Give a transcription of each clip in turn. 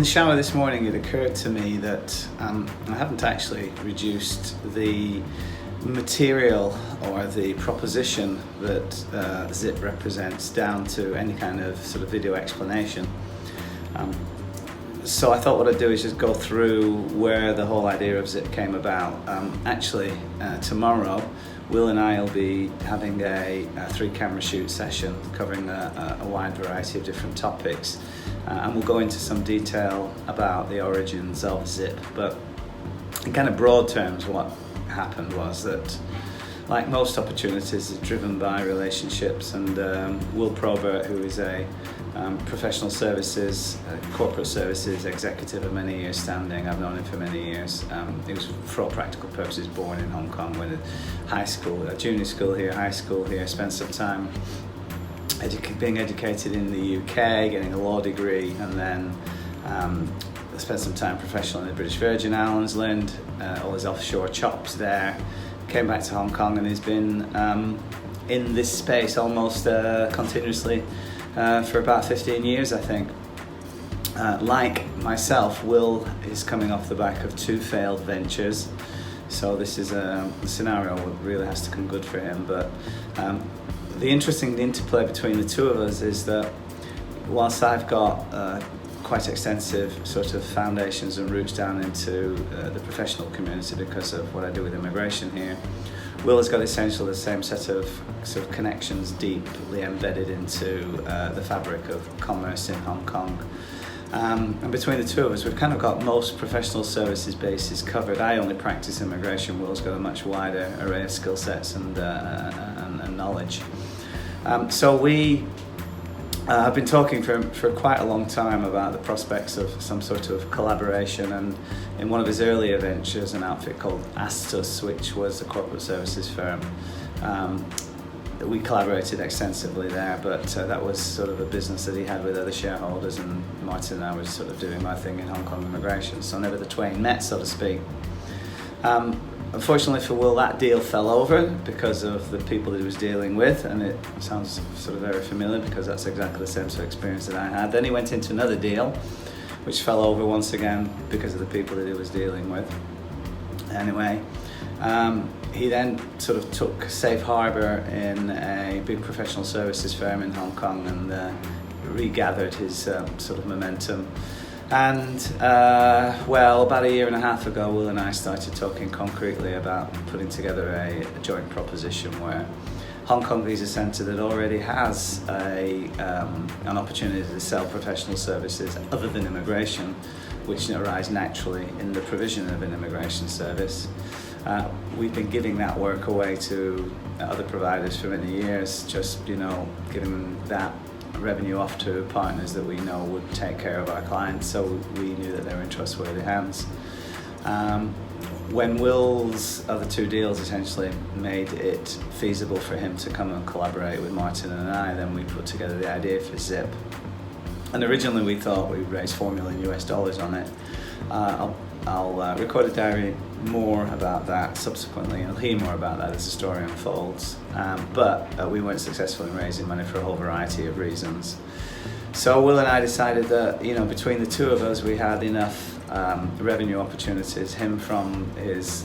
shower this morning, it occurred to me that I haven't actually reduced the material or the proposition that Zzzzip represents down to any kind of sort of video explanation. So I thought what I'd do is just go through where the whole idea of Zzzzip came about. Tomorrow, Will and I will be having a 3-camera shoot session covering a wide variety of different topics, and we'll go into some detail about the origins of Zzzzip. But in kind of broad terms, what happened was that, like most opportunities, it's driven by relationships, and Will Probert, who is a professional services, corporate services executive of many years standing. I've known him for many years. He was, for all practical purposes, born in Hong Kong, went to high school, junior school here, high school here, spent some time being educated in the UK, getting a law degree, and then spent some time professional in the British Virgin Islands, learned all his offshore chops there, came back to Hong Kong, and has been in this space almost continuously for about 15 years, I think. Like myself, Will is coming off the back of 2 failed ventures, so this is the scenario really has to come good for him. But the interesting interplay between the two of us is that whilst I've got quite extensive sort of foundations and roots down into the professional community because of what I do with immigration here, Will has got essentially the same set of sort of connections deeply embedded into the fabric of commerce in Hong Kong. And between the two of us, we've kind of got most professional services bases covered. I only practice immigration. Will's got a much wider array of skill sets and knowledge. So we I've been talking for quite a long time about the prospects of some sort of collaboration, and in one of his earlier ventures, an outfit called Astus, which was a corporate services firm, we collaborated extensively there, but that was sort of a business that he had with other shareholders, and Martin and I was sort of doing my thing in Hong Kong immigration, so never the twain met, so to speak. Unfortunately for Will, that deal fell over because of the people that he was dealing with, and it sounds sort of very familiar because that's exactly the same sort of experience that I had. Then he went into another deal, which fell over once again because of the people that he was dealing with. Anyway, he then sort of took safe harbour in a big professional services firm in Hong Kong and regathered his sort of momentum. And well, about a year and a half ago, Will and I started talking concretely about putting together a joint proposition where Hong Kong Visa Centre, that already has an opportunity to sell professional services other than immigration, which arise naturally in the provision of an immigration service. We've been giving that work away to other providers for many years, just, giving that revenue off to partners that we know would take care of our clients, so we knew that they were in trustworthy hands. When Will's other 2 deals essentially made it feasible for him to come and collaborate with Martin and I, then we put together the idea for Zzzzip. And originally we thought we'd raise $4 million on it. I'll record a diary more about that subsequently, and you'll hear more about that as the story unfolds. But we weren't successful in raising money for a whole variety of reasons. So Will and I decided that, between the 2 of us, we had enough revenue opportunities. Him from his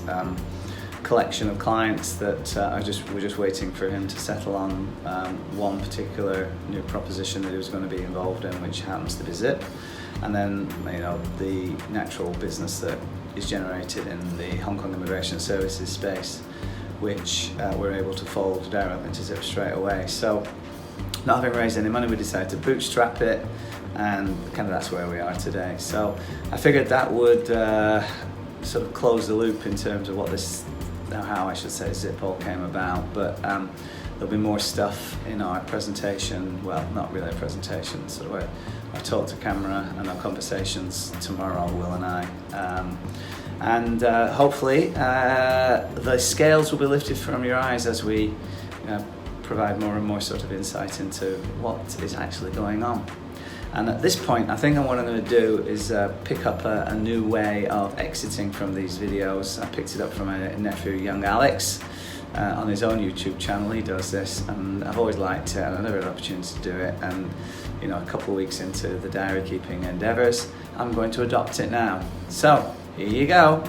collection of clients that we're just waiting for him to settle on one particular new proposition that he was going to be involved in, which happens to be Zzzzip. And then, the natural business that is generated in the Hong Kong immigration services space, which we're able to fold directly into Zzzzip straight away. So, not having raised any money, we decided to bootstrap it, and kind of that's where we are today. So, I figured that would sort of close the loop in terms of how I should say Zzzzip all came about. But there'll be more stuff in our presentation, well, not really a presentation, sort of our talk to camera and our conversations tomorrow, Will and I. And hopefully the scales will be lifted from your eyes as we provide more and more sort of insight into what is actually going on. And at this point, I think what I'm going to do is pick up a new way of exiting from these videos. I picked it up from my nephew, young Alex, on his own YouTube channel. He does this, and I've always liked it, and I never had an opportunity to do it. And you know, a couple of weeks into the diary keeping endeavours, I'm going to adopt it now. So here you go.